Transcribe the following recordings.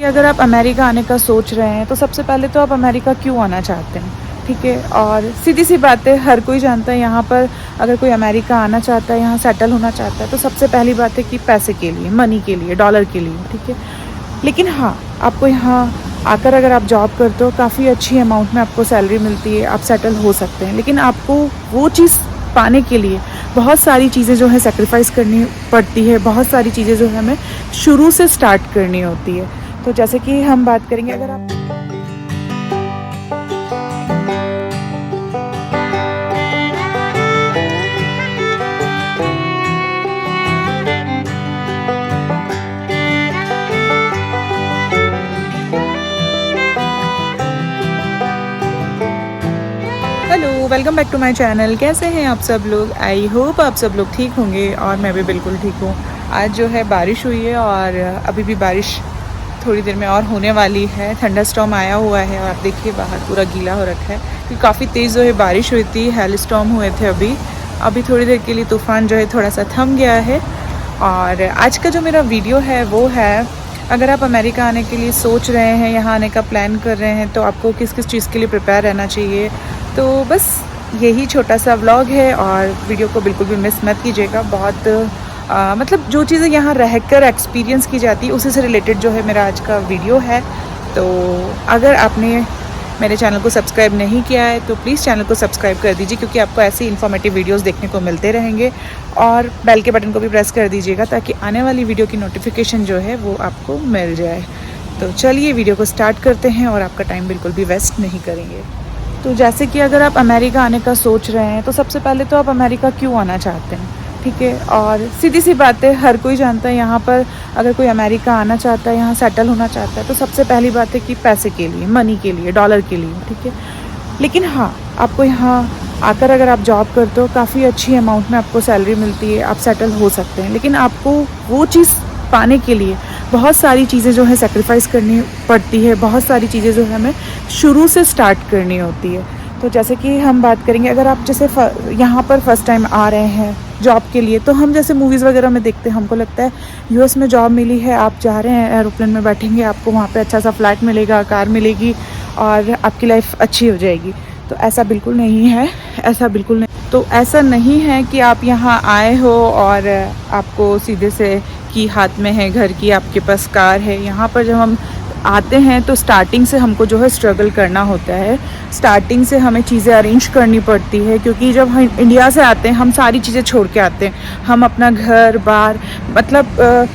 अगर आप अमेरिका आने का सोच रहे हैं तो सबसे पहले तो आप अमेरिका क्यों आना चाहते हैं, ठीक है। और सीधी सी बात है, हर कोई जानता है यहाँ पर अगर कोई अमेरिका आना चाहता है, यहाँ सेटल होना चाहता है, तो सबसे पहली बात है कि पैसे के लिए, मनी के लिए, डॉलर के लिए, ठीक है। लेकिन हाँ, आपको यहाँ आकर अगर आप जॉब करते हो, काफ़ी अच्छी अमाउंट में आपको सैलरी मिलती है, आप सेटल हो सकते हैं। लेकिन आपको वो चीज़ पाने के लिए बहुत सारी चीज़ें जो है सेक्रीफाइस करनी पड़ती है, बहुत सारी चीज़ें जो है हमें शुरू से स्टार्ट करनी होती है। तो जैसे कि हम बात करेंगे, अगर आप hello, welcome back to my channel. कैसे हैं आप सब लोग? आई होप आप सब लोग ठीक होंगे और मैं भी बिल्कुल ठीक हूँ। आज जो है बारिश हुई है और अभी भी बारिश थोड़ी देर में और होने वाली है। थंडरस्टॉर्म आया हुआ है और आप देखिए बाहर पूरा गीला हो रखा है क्योंकि काफ़ी तेज़ जो है बारिश हुई थी, हेल स्टॉर्म हुए थे। अभी थोड़ी देर के लिए तूफ़ान जो है थोड़ा सा थम गया है। और आज का जो मेरा वीडियो है वो है, अगर आप अमेरिका आने के लिए सोच रहे हैं, यहाँ आने का प्लान कर रहे हैं, तो आपको किस किस चीज़ के लिए प्रिपेयर रहना चाहिए। तो बस यही छोटा सा व्लॉग है और वीडियो को बिल्कुल भी मिस मत कीजिएगा। बहुत मतलब जो चीज़ें यहाँ रहकर एक्सपीरियंस की जाती है उसी से रिलेटेड जो है मेरा आज का वीडियो है। तो अगर आपने मेरे चैनल को सब्सक्राइब नहीं किया है तो प्लीज़ चैनल को सब्सक्राइब कर दीजिए, क्योंकि आपको ऐसी इन्फॉर्मेटिव वीडियोस देखने को मिलते रहेंगे। और बेल के बटन को भी प्रेस कर दीजिएगा ताकि आने वाली वीडियो की नोटिफिकेशन जो है वो आपको मिल जाए। तो चलिए वीडियो को स्टार्ट करते हैं और आपका टाइम बिल्कुल भी वेस्ट नहीं करेंगे। तो जैसे कि अगर आप अमेरिका आने का सोच रहे हैं तो सबसे पहले तो आप अमेरिका क्यों आना चाहते हैं, ठीक है। और सीधी सी बात है, हर कोई जानता है यहाँ पर अगर कोई अमेरिका आना चाहता है, यहाँ सेटल होना चाहता है, तो सबसे पहली बात है कि पैसे के लिए, मनी के लिए, डॉलर के लिए, ठीक है। लेकिन हाँ, आपको यहाँ आकर अगर आप जॉब करते हो, काफ़ी अच्छी अमाउंट में आपको सैलरी मिलती है, आप सेटल हो सकते हैं। लेकिन आपको वो चीज़ पाने के लिए बहुत सारी चीज़ें जो है सेक्रीफाइस करनी पड़ती है, बहुत सारी चीज़ें जो है हमें शुरू से स्टार्ट करनी होती है। तो जैसे कि हम बात करेंगे, अगर आप जैसे यहाँ पर फर्स्ट टाइम आ रहे हैं जॉब के लिए, तो हम जैसे मूवीज़ वगैरह में देखते हैं, हमको लगता है यूएस में जॉब मिली है, आप जा रहे हैं एरोप्लेन में बैठेंगे, आपको वहाँ पे अच्छा सा फ्लैट मिलेगा, कार मिलेगी और आपकी लाइफ अच्छी हो जाएगी। तो ऐसा बिल्कुल नहीं है, ऐसा बिल्कुल नहीं। तो ऐसा नहीं है कि आप यहाँ आए हो और आपको सीधे से कि हाथ में है घर की, आपके पास कार है। यहाँ पर जब हम आते हैं तो स्टार्टिंग से हमको जो है स्ट्रगल करना होता है, स्टार्टिंग से हमें चीज़ें अरेंज करनी पड़ती है। क्योंकि जब हम इंडिया से आते हैं, हम सारी चीज़ें छोड़ के आते हैं, हम अपना घर बार मतलब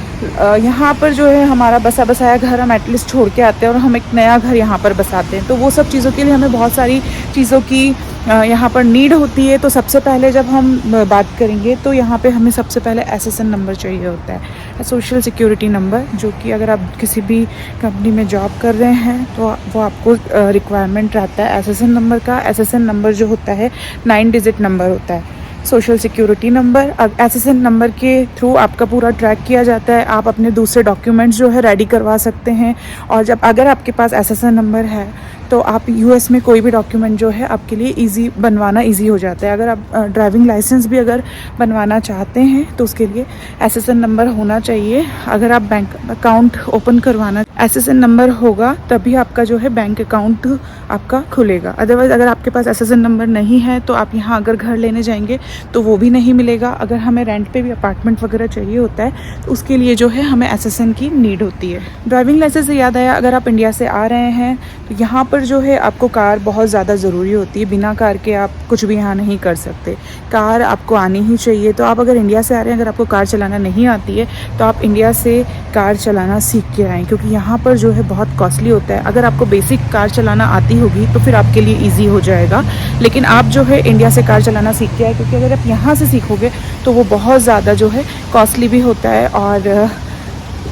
यहाँ पर जो है हमारा बसा बसाया घर हम एटलीस्ट छोड़ के आते हैं और हम एक नया घर यहाँ पर बसाते हैं। तो वो सब चीज़ों के लिए हमें बहुत सारी चीज़ों की यहाँ पर नीड होती है। तो सबसे पहले जब हम बात करेंगे तो यहाँ पे हमें सबसे पहले एसएसएन नंबर चाहिए होता है, सोशल सिक्योरिटी नंबर, जो कि अगर आप किसी भी कंपनी में जॉब कर रहे हैं तो वो आपको रिक्वायरमेंट रहता है एसएसएन नंबर का। एसएसएन नंबर जो होता है 9 डिजिट नंबर होता है, social security number. SSN number के थ्रू आपका पूरा ट्रैक किया जाता है, आप अपने दूसरे डॉक्यूमेंट्स जो है रेडी करवा सकते हैं। और जब अगर आपके पास एसएसएन नंबर है तो आप यूएस में कोई भी डॉक्यूमेंट जो है आपके लिए बनवाना ईजी हो जाता है। अगर आप ड्राइविंग लाइसेंस भी अगर बनवाना चाहते हैं तो उसके लिए एसएसएन नंबर होना चाहिए। अगर आप बैंक अकाउंट ओपन करवाना, एसएसएन नंबर होगा तभी आपका जो है बैंक अकाउंट आपका खुलेगा। अदरवाइज़ अगर आपके पास एसएसएन नंबर नहीं है तो आप यहाँ अगर घर लेने जाएंगे तो वो भी नहीं मिलेगा। अगर हमें रेंट पे भी अपार्टमेंट वगैरह चाहिए होता है तो उसके लिए जो है हमें एसएसएन की नीड होती है। ड्राइविंग लाइसेंस से याद आया, अगर आप इंडिया से आ रहे हैं तो यहाँ पर जो है आपको कार बहुत ज़्यादा ज़रूरी होती है। बिना कार के आप कुछ भी यहाँ नहीं कर सकते, कार आपको आनी ही चाहिए। तो आप अगर इंडिया से आ रहे हैं, अगर आपको कार चलाना नहीं आती है तो आप इंडिया से कार चलाना सीख के आएँ, क्योंकि यहाँ पर जो है बहुत कॉस्टली होता है। अगर आपको बेसिक कार चलाना आती होगी तो फिर आपके लिए ईजी हो जाएगा। लेकिन आप जो है इंडिया से कार चलाना सीख के आए, क्योंकि अगर आप यहाँ से सीखोगे तो वो बहुत ज़्यादा जो है कॉस्टली भी होता है।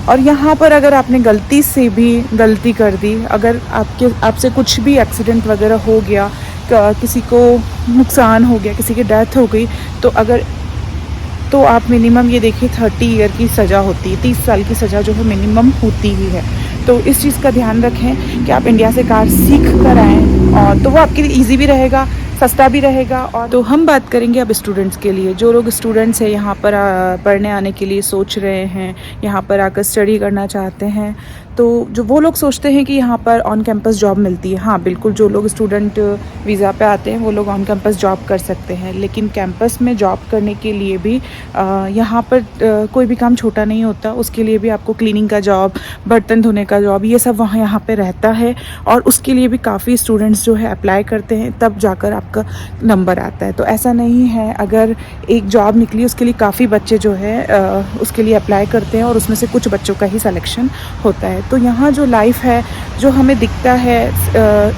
और यहाँ पर अगर आपने गलती से भी गलती कर दी, अगर आपसे कुछ भी एक्सीडेंट वगैरह हो गया, किसी को नुकसान हो गया, किसी की डेथ हो गई, तो आप मिनिमम ये देखिए 30 ईयर की सज़ा होती है, 30 साल की सज़ा जो है मिनिमम होती ही है। तो इस चीज़ का ध्यान रखें कि आप इंडिया से कार सीख कर आएँ, और तो वो आपके लिए ईजी भी रहेगा, सस्ता भी रहेगा। और तो हम बात करेंगे अब स्टूडेंट्स के लिए। जो लोग स्टूडेंट्स हैं यहाँ पर पढ़ने आने के लिए सोच रहे हैं, यहाँ पर आकर स्टडी करना चाहते हैं, तो जो वो लोग सोचते हैं कि यहाँ पर ऑन कैंपस जॉब मिलती है, हाँ बिल्कुल, जो लोग स्टूडेंट वीज़ा पे आते हैं वो लोग ऑन कैंपस जॉब कर सकते हैं, लेकिन कैंपस में जॉब करने के लिए भी यहाँ पर कोई भी काम छोटा नहीं होता। उसके लिए भी आपको क्लीनिंग का जॉब, बर्तन धोने का जॉब, ये सब वहाँ यहाँ पे रहता है, और उसके लिए भी काफ़ी स्टूडेंट्स जो है अप्लाई करते हैं, तब जाकर आपका नंबर आता है। तो ऐसा नहीं है, अगर एक जॉब निकली उसके लिए काफ़ी बच्चे जो है उसके लिए अप्लाई करते हैं और उसमें से कुछ बच्चों का ही सिलेक्शन होता है। तो यहाँ जो लाइफ है, जो हमें दिखता है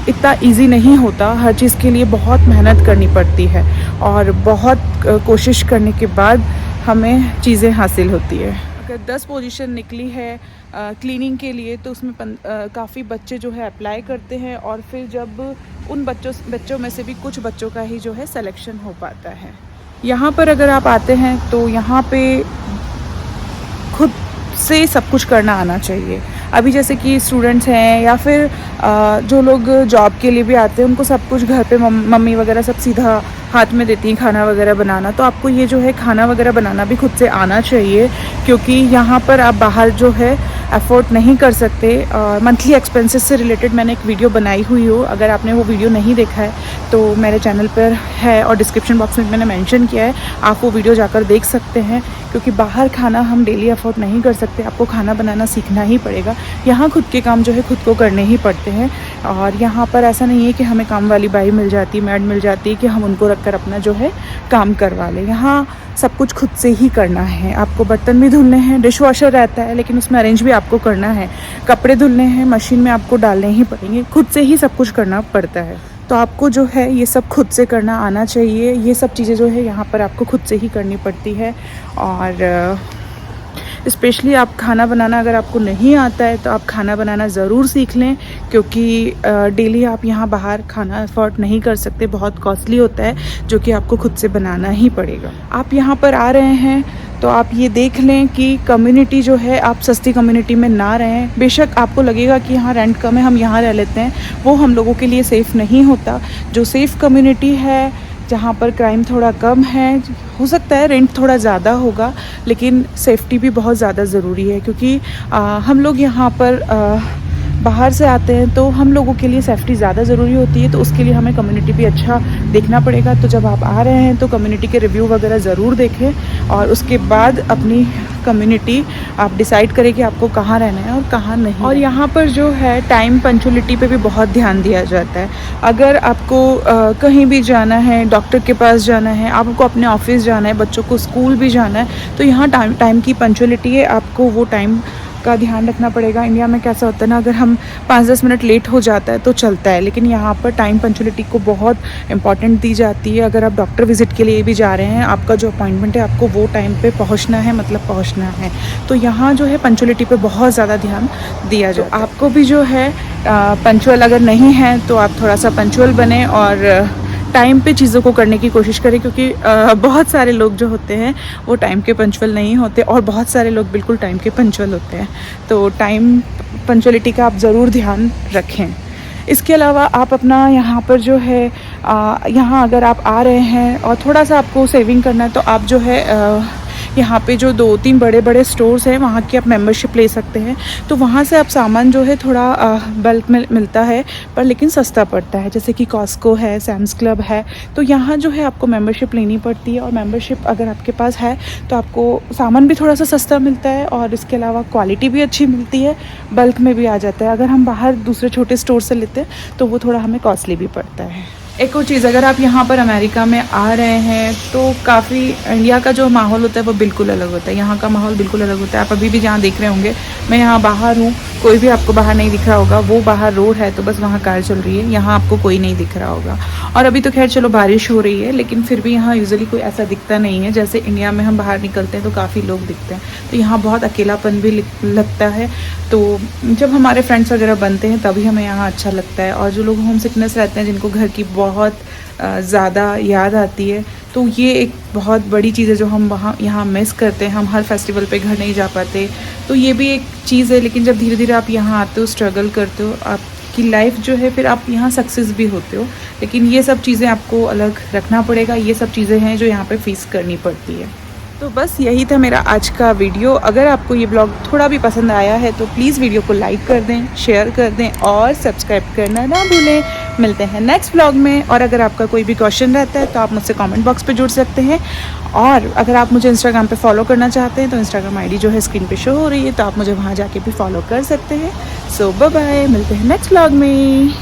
इतना इजी नहीं होता, हर चीज़ के लिए बहुत मेहनत करनी पड़ती है और बहुत कोशिश करने के बाद हमें चीज़ें हासिल होती है। अगर 10 पोजीशन निकली है क्लीनिंग के लिए, तो उसमें काफ़ी बच्चे जो है अप्लाई करते हैं, और फिर जब उन बच्चों में से भी कुछ बच्चों का ही जो है सिलेक्शन हो पाता है। यहाँ पर अगर आप आते हैं तो यहाँ पे खुद से सब कुछ करना आना चाहिए। अभी जैसे कि स्टूडेंट्स हैं या फिर जो लोग जॉब के लिए भी आते हैं, उनको सब कुछ घर पे मम्मी वगैरह सब सीधा हाथ में देती हैं खाना वगैरह बनाना। तो आपको ये जो है खाना वगैरह बनाना भी खुद से आना चाहिए, क्योंकि यहाँ पर आप बाहर जो है अफोर्ड नहीं कर सकते। मंथली एक्सपेंसेस से रिलेटेड मैंने एक वीडियो बनाई हुई हो, अगर आपने वो वीडियो नहीं देखा है तो मेरे चैनल पर है और डिस्क्रिप्शन बॉक्स में मैंने मेंशन किया है, आप वो वीडियो जाकर देख सकते हैं। क्योंकि बाहर खाना हम डेली अफोर्ड नहीं कर सकते, आपको खाना बनाना सीखना ही पड़ेगा। यहाँ खुद के काम जो है खुद को करने ही पड़ते हैं, और यहाँ पर ऐसा नहीं है कि हमें काम वाली बाई मिल जाती, मैड मिल जाती है कि हम उनको रखकर अपना जो है काम करवा लें। यहाँ सब कुछ खुद से ही करना है। आपको बर्तन भी धुलने हैं, डिश वॉशर रहता है लेकिन उसमें अरेंज भी आपको करना है, कपड़े धुलने हैं, मशीन में आपको डालने ही पड़ेंगे, खुद से ही सब कुछ करना पड़ता है। तो आपको जो है ये सब खुद से करना आना चाहिए। ये सब चीज़ें जो है यहाँ पर आपको खुद से ही करनी पड़ती है। और स्पेशली आप खाना बनाना अगर आपको नहीं आता है तो आप खाना बनाना ज़रूर सीख लें, क्योंकि डेली आप यहाँ बाहर खाना अफोर्ड नहीं कर सकते, बहुत कॉस्टली होता है, जो कि आपको खुद से बनाना ही पड़ेगा। आप यहाँ पर आ रहे हैं तो आप ये देख लें कि कम्युनिटी जो है, आप सस्ती कम्युनिटी में ना रहें। बेशक आपको लगेगा कि यहाँ रेंट कम है, हम यहाँ रह लेते हैं, वो हम लोगों के लिए सेफ़ नहीं होता। जो सेफ़ कम्युनिटी है, जहाँ पर क्राइम थोड़ा कम है, हो सकता है रेंट थोड़ा ज़्यादा होगा, लेकिन सेफ्टी भी बहुत ज़्यादा ज़रूरी है, क्योंकि हम लोग यहाँ पर बाहर से आते हैं तो हम लोगों के लिए सेफ्टी ज़्यादा ज़रूरी होती है। तो उसके लिए हमें कम्युनिटी भी अच्छा देखना पड़ेगा। तो जब आप आ रहे हैं तो कम्युनिटी के रिव्यू वगैरह ज़रूर देखें, और उसके बाद अपनी कम्युनिटी आप डिसाइड करें कि आपको कहाँ रहना है और कहाँ नहीं। और यहाँ पर जो है टाइम पंक्चुअलिटी पे भी बहुत ध्यान दिया जाता है। अगर आपको कहीं भी जाना है, डॉक्टर के पास जाना है, आपको अपने ऑफिस जाना है, बच्चों को स्कूल भी जाना है, तो यहाँ टाइम की पंक्चुअलिटी है, आपको वो टाइम का ध्यान रखना पड़ेगा। इंडिया में कैसा होता है ना, अगर हम 5-10 मिनट लेट हो जाता है तो चलता है, लेकिन यहाँ पर टाइम पंक्चुअलिटी को बहुत इंपॉर्टेंट दी जाती है। अगर आप डॉक्टर विजिट के लिए भी जा रहे हैं, आपका जो अपॉइंटमेंट है आपको वो टाइम पे पहुँचना है, मतलब पहुँचना है। तो यहाँ जो है पंक्चुअलिटी पे बहुत ज़्यादा ध्यान दिया जाता है। आपको भी जो है पंक्चुअल अगर नहीं है तो आप थोड़ा सा पंक्चुअल बने और टाइम पे चीज़ों को करने की कोशिश करें, क्योंकि बहुत सारे लोग जो होते हैं वो टाइम के पंक्चुअल नहीं होते, और बहुत सारे लोग बिल्कुल टाइम के पंक्चुअल होते हैं। तो टाइम पंक्चुअलिटी का आप ज़रूर ध्यान रखें। इसके अलावा आप अपना यहाँ पर जो है यहाँ अगर आप आ रहे हैं और थोड़ा सा आपको सेविंग करना है, तो आप जो है यहाँ पे जो 2-3 बड़े बड़े स्टोर्स हैं वहाँ की आप मेंबरशिप ले सकते हैं। तो वहाँ से आप सामान जो है थोड़ा बल्क में मिलता है, पर लेकिन सस्ता पड़ता है। जैसे कि कॉस्को है, सैम्स क्लब है, तो यहाँ जो है आपको मेंबरशिप लेनी पड़ती है। और मेंबरशिप अगर आपके पास है तो आपको सामान भी थोड़ा सा सस्ता मिलता है, और इसके अलावा क्वालिटी भी अच्छी मिलती है, बल्क में भी आ जाता है। अगर हम बाहर दूसरे छोटे स्टोर से लेते हैं तो वो थोड़ा हमें कॉस्टली भी पड़ता है। एक और चीज़, अगर आप यहाँ पर अमेरिका में आ रहे हैं तो काफ़ी इंडिया का जो माहौल होता है वो बिल्कुल अलग होता है, यहाँ का माहौल बिल्कुल अलग होता है। आप अभी भी जहाँ देख रहे होंगे, मैं यहाँ बाहर हूँ, कोई भी आपको बाहर नहीं दिख रहा होगा, वो बाहर रोड है तो बस वहाँ कार चल रही है, यहाँ आपको कोई नहीं दिख रहा होगा। और अभी तो खैर चलो बारिश हो रही है, लेकिन फिर भी यहाँ यूजुअली कोई ऐसा दिखता नहीं है। जैसे इंडिया में हम बाहर निकलते हैं तो काफ़ी लोग दिखते हैं, तो यहाँ बहुत अकेलापन भी लगता है। तो जब हमारे फ्रेंड्स वगैरह बनते हैं तभी हमें यहाँ अच्छा लगता है। और जो लोग होम सिकनेस रहते हैं, जिनको घर की बहुत ज़्यादा याद आती है, तो ये एक बहुत बड़ी चीज़ है जो हम यहाँ मिस करते हैं। हम हर फेस्टिवल पे घर नहीं जा पाते, तो ये भी एक चीज़ है। लेकिन जब धीरे धीरे आप यहाँ आते हो, स्ट्रगल करते हो, आपकी लाइफ जो है फिर आप यहाँ सक्सेस भी होते हो। लेकिन ये सब चीज़ें आपको अलग रखना पड़ेगा, ये सब चीज़ें हैं जो यहाँ पे फेस करनी पड़ती है। तो बस यही था मेरा आज का वीडियो। अगर आपको ये ब्लॉग थोड़ा भी पसंद आया है तो प्लीज़ वीडियो को लाइक कर दें, शेयर कर दें और सब्सक्राइब करना ना भूलें। मिलते हैं नेक्स्ट ब्लॉग में। और अगर आपका कोई भी क्वेश्चन रहता है तो आप मुझसे कमेंट बॉक्स पे जुड़ सकते हैं। और अगर आप मुझे इंस्टाग्राम पे फॉलो करना चाहते हैं तो इंस्टाग्राम आईडी जो है स्क्रीन पे शो हो रही है, तो आप मुझे वहाँ जाके भी फॉलो कर सकते हैं। सो बाय बाय, मिलते हैं नेक्स्ट ब्लॉग में।